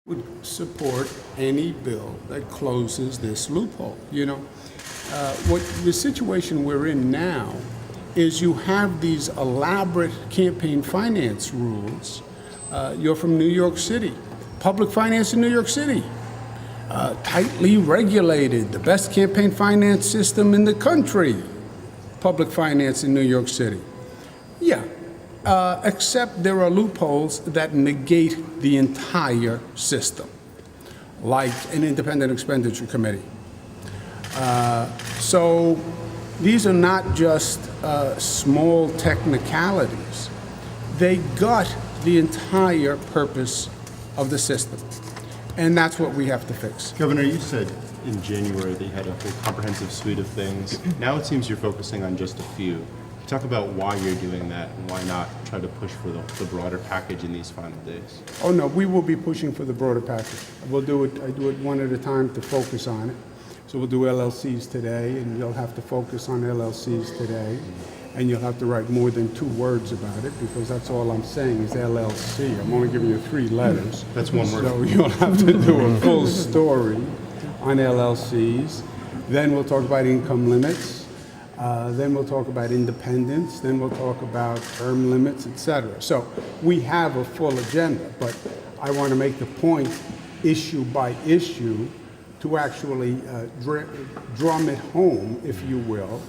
would support any bill that closes this loophole. What the situation we're in now is you have these elaborate campaign finance rules. You're from New York City. Public finance in New York City, tightly regulated, the best campaign finance system in the country. Public finance in New York City. Yeah, except there are loopholes that negate the entire system, like an independent expenditure committee. So these are not just small technicalities. They gut the entire purpose of the system. And that's what we have to fix. Governor, you said in January that you had a whole comprehensive suite of things. Now it seems you're focusing on just a few. Talk about why you're doing that and why not try to push for the broader package in these final days. Oh no, we will be pushing for the broader package. We'll do it, I do it one at a time to focus on it. So we'll do LLCs today, and you'll have to focus on LLCs today. And you'll have to write more than 2 words about it, because that's all I'm saying is LLC. I'm only giving you 3 letters. That's one word. So you'll have to do a full story on LLCs. Then we'll talk about income limits. Then we'll talk about independence. Then we'll talk about term limits, et cetera. So we have a full agenda, but I want to make the point, issue by issue, to actually drum it home, if you will,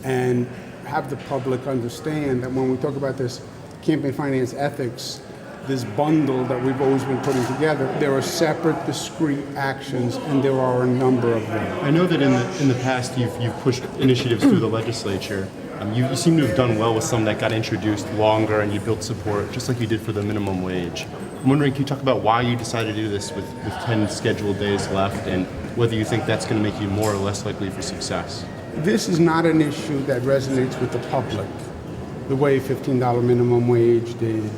and have the public understand that when we talk about this campaign finance ethics, this bundle that we've always been putting together, there are separate, discrete actions, and there are a number of them. I know that in the past you've pushed initiatives through the legislature. You seem to have done well with some that got introduced longer, and you built support, just like you did for the minimum wage. I'm wondering, can you talk about why you decided to do this with 10 scheduled days left, and whether you think that's going to make you more or less likely for success? This is not an issue that resonates with the public the way $15 minimum wage did,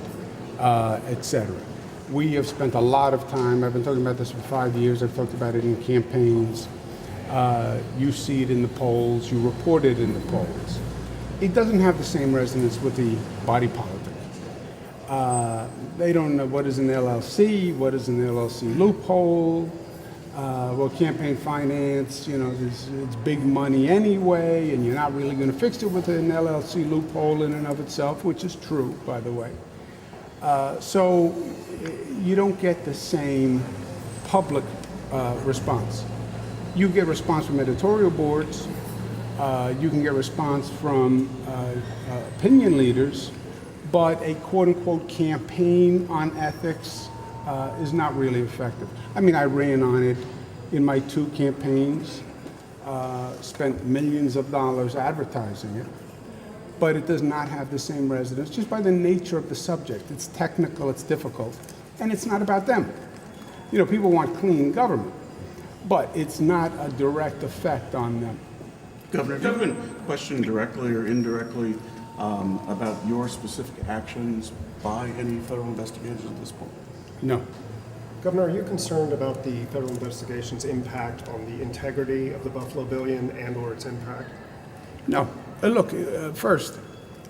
et cetera. We have spent a lot of time, I've been talking about this for 5 years, I've talked about it in campaigns. You see it in the polls, you report it in the polls. It doesn't have the same resonance with the body politic. They don't know what is an LLC, what is an LLC loophole. Well, campaign finance, it's big money anyway, and you're not really going to fix it with an LLC loophole in and of itself, which is true, by the way. So you don't get the same public response. You get response from editorial boards. You can get response from opinion leaders, but a quote-unquote campaign on ethics is not really effective. I mean, I ran on it in my 2 campaigns, spent millions of dollars advertising it, but it does not have the same resonance just by the nature of the subject. It's technical, it's difficult, and it's not about them. People want clean government, but it's not a direct effect on them. Governor, have you been questioned directly or indirectly about your specific actions by any federal investigators at this point? No. Governor, are you concerned about the federal investigation's impact on the integrity of the Buffalo Billion and/or its impact? No. Look, first,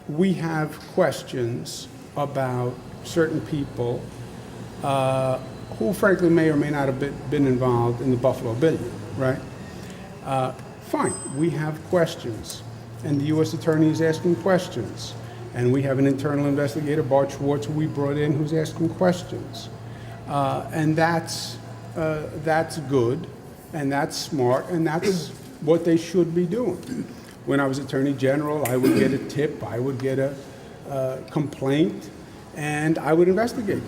we have questions about certain people who, frankly, may or may not have been involved in the Buffalo Billion, right? Fine, we have questions, and the U.S. Attorney is asking questions, and we have an internal investigator, Bart Schwartz, who we brought in, who's asking questions. And that's good, and that's smart, and that's what they should be doing. When I was Attorney General, I would get a tip, I would get a complaint, and I would investigate.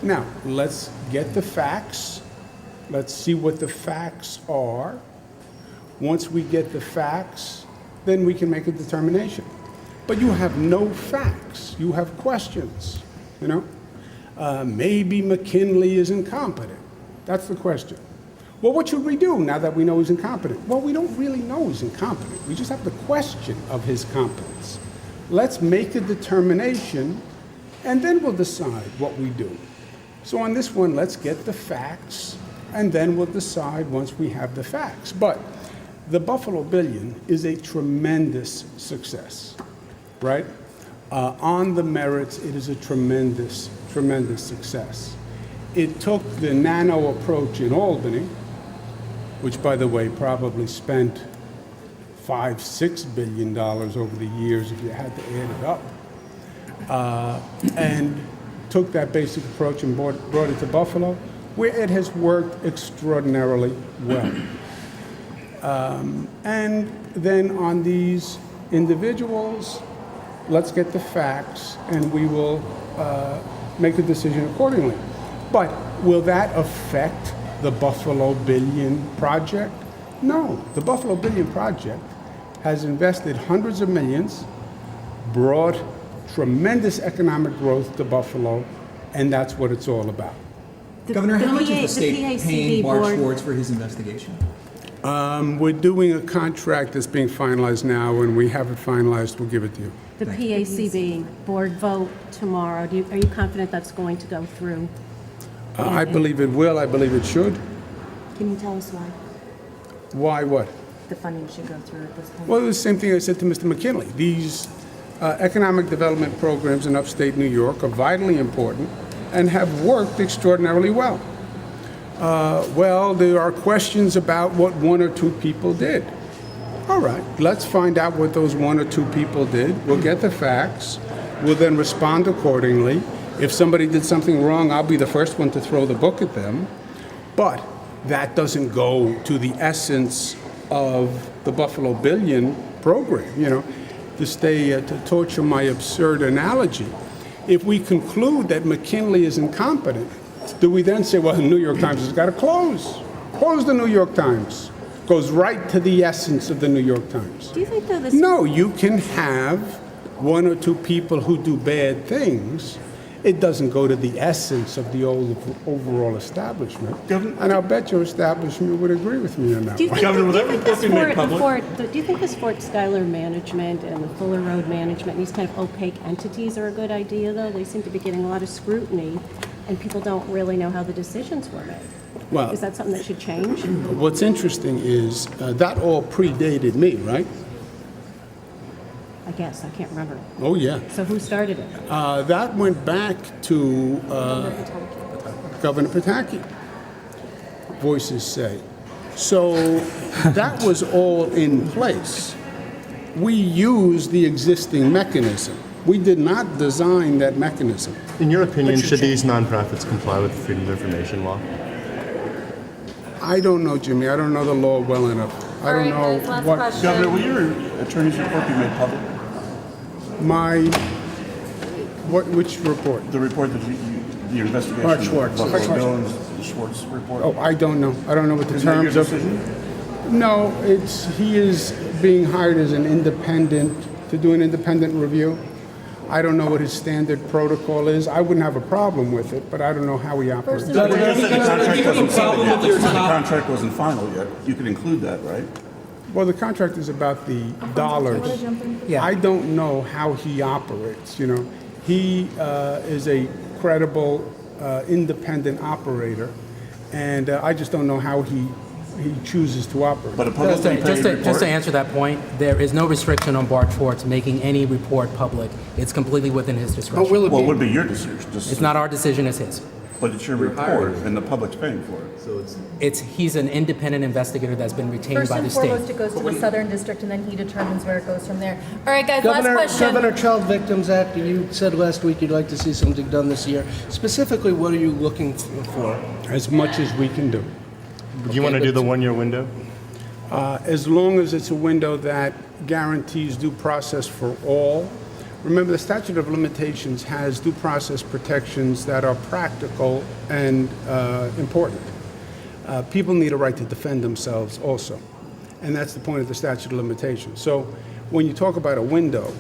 Now, let's get the facts. Let's see what the facts are. Once we get the facts, then we can make a determination. But you have no facts. You have questions, Maybe McKinley is incompetent. That's the question. Well, what should we do now that we know he's incompetent? Well, we don't really know he's incompetent. We just have the question of his competence. Let's make a determination, and then we'll decide what we do. So on this one, let's get the facts, and then we'll decide once we have the facts. But the Buffalo Billion is a tremendous success, right? On the merits, it is a tremendous success. it took the nano approach in Albany, which, by the way, probably spent $5-6 billion over the years if you had to add it up, and took that basic approach and brought it to Buffalo, where it has worked extraordinarily well. And then on these individuals, let's get the facts, and we will make a decision accordingly. But will that affect the Buffalo Billion Project? No. The Buffalo Billion Project has invested hundreds of millions, brought tremendous economic growth to Buffalo, and that's what it's all about. Governor, how much is the state PACB paying Bart board- Schwartz for his investigation? We're doing a contract that's being finalized now. When we have it finalized, we'll give it to you. The PACB board vote tomorrow, are you confident that's going to go through? I believe it will. I believe it should. Can you tell us why Why what? the funding should go through at this point? Well, it was the same thing I said to Mr. McKinley. These economic development programs in upstate New York are vitally important and have worked extraordinarily well. Well, there are questions about what one or two people did. All right, let's find out what those one or two people did. We'll get the facts. We'll then respond accordingly. If somebody did something wrong, I'll be the first one to throw the book at them. But that doesn't go to the essence of the Buffalo Billion program. You know, to torture my absurd analogy, if we conclude that McKinley is incompetent, do we then say, well, the New York Times has got to close? Close the New York Times. Goes right to the essence of the New York Times. Do you think, though, this... No, you can have one or two people who do bad things. It doesn't go to the essence of the overall establishment. And I'll bet your establishment would agree with me on that Do you one. think, Governor, do you will think that this be made do you think this Fort Schuyler management and the Fuller Road management, these kind of opaque entities are a good idea, though? They seem to be getting a lot of scrutiny, and people don't really know how the decisions were made. Well, Is that something that should change? what's interesting is that all predated me, right? I guess. I can't remember. Oh, yeah. So who started it? That went back to Governor Pataki, voices say. So that was all in place. We used the existing mechanism. We did not design that mechanism. In your opinion, should these nonprofits comply with the Freedom of Information law? I don't know, Jimmy. I don't know the law well enough. I don't know what Governor, will your attorney's report be made public? which report? The report that your investigation. Bart Schwartz. Buffalo Bart Bill and the Schwartz report? Oh, I don't know. I don't know what the Isn't that your terms of. decision? No, he is being hired as an independent to do an independent review. I don't know what his standard protocol is. I wouldn't have a problem with it, but I don't know how he operates. You just said the contract wasn't signed yet. The contract wasn't final yet. You could include that, right? Well, the contract is about the dollars. Yeah. I don't know how he operates, you know. He is a credible, independent operator, and I just don't know how he chooses to operate. But a Just publicly to, paid just, to, report. just to answer that point, there is no restriction on Bart Schwartz making any report public. It's completely within his discretion. Well, it would be your decision. It's not our decision, it's his. But it's your report, and the public's paying for it. He's an independent investigator that's been retained First by and the state. foremost, it goes to the Southern District, and then he determines where it goes from there. All right, guys, last question. Governor, Child Victims Act, you said last week you'd like to see something done this year. Specifically, what are you looking for? As much as we can do. Do you want to do the one-year window? As long as it's a window that guarantees due process for all. Remember, the statute of limitations has due process protections that are practical and important. People need a right to defend themselves also, and that's the point of the statute of limitations. So when you talk about a window,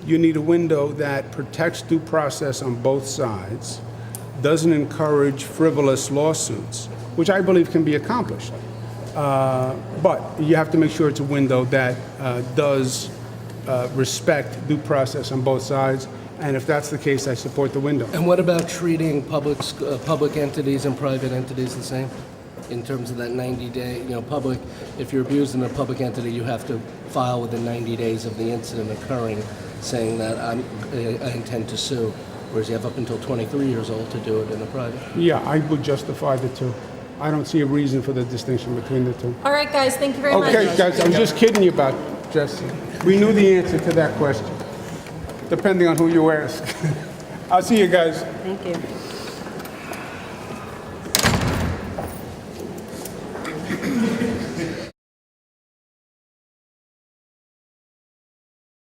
you need a window that protects due process on both sides, doesn't encourage frivolous lawsuits, which I believe can be accomplished. But you have to make sure it's a window that does respect due process on both sides, and if that's the case, I support the window. And what about treating public entities and private entities the same? In terms of that 90-day, public, if you're abused in a public entity, you have to file within 90 days of the incident occurring, saying that I intend to sue. Whereas you have up until 23 years old to do it in a private. Yeah, I would justify the two. I don't see a reason for the distinction between the two. All right, guys, thank you very much. Okay, guys, I'm just kidding you about Jesse. We knew the answer to that question, depending on who you ask. I'll see you guys. Thank you.